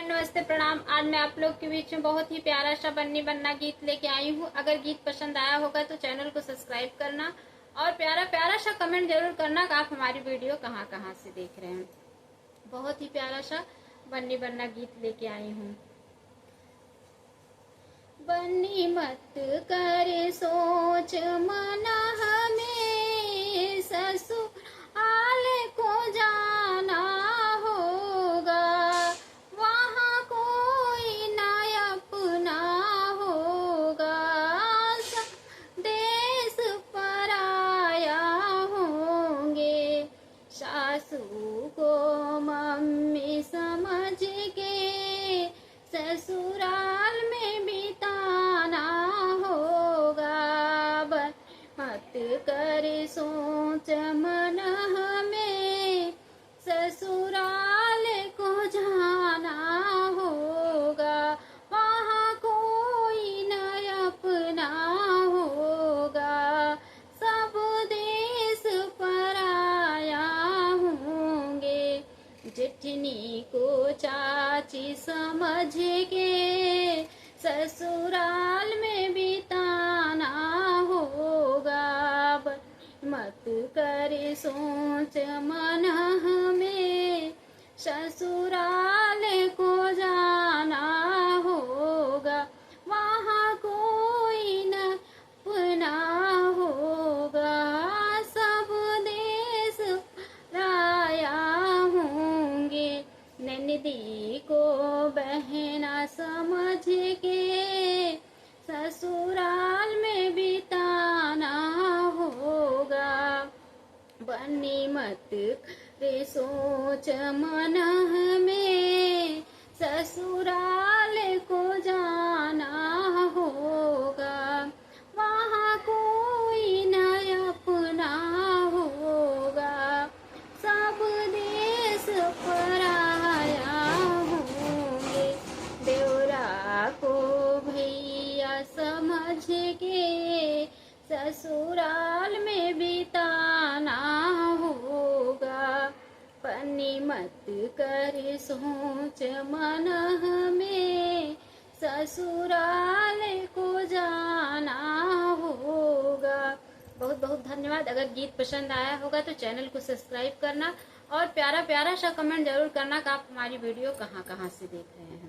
नमस्ते प्रणाम। आज मैं आप लोग के बीच में बहुत ही प्यारा सा बन्नी बन्ना गीत लेके आई हूँ। अगर गीत पसंद आया होगा तो चैनल को सब्सक्राइब करना और प्यारा प्यारा सा कमेंट जरूर करना कि आप हमारी वीडियो कहाँ कहाँ से देख रहे हैं। बहुत ही प्यारा सा बन्नी बन्ना गीत लेके आई हूँ। बन्नी मत कर सोच मना हमें ससुराल को जाना होगा, वहाँ कोई न अपना होगा, देश पराया होंगे। सासू को मम्मी समझ के ससुराल में बिताना होगा। मत कर सोच मन हमें ससुराल को जाना होगा, वहाँ कोई न अपना होगा, सब देश पराया होंगे। जेठनी को चाची समझ के ससुराल में बिताना होगा। मत कर सोच मन हमें ससुराल को जाना होगा, वहाँ कोई न अपना होगा, सब देश पराया होंगे। ननदी को बहना समझ के ससुराल में बिताना होगा। बन्नी मत करे सोच मन हमें ससुराल को जाना होगा, वहाँ कोई न अपना होगा, सब देश पराया होंगे। देवरा को भैया समझ के ससुराल में बिताना होगा। बन्नी मत कर सोच मन हमें ससुराल को जाना होगा। बहुत बहुत धन्यवाद। अगर गीत पसंद आया होगा तो चैनल को सब्सक्राइब करना और प्यारा प्यारा सा कमेंट जरूर करना कि आप हमारी वीडियो कहाँ कहाँ से देख रहे हैं।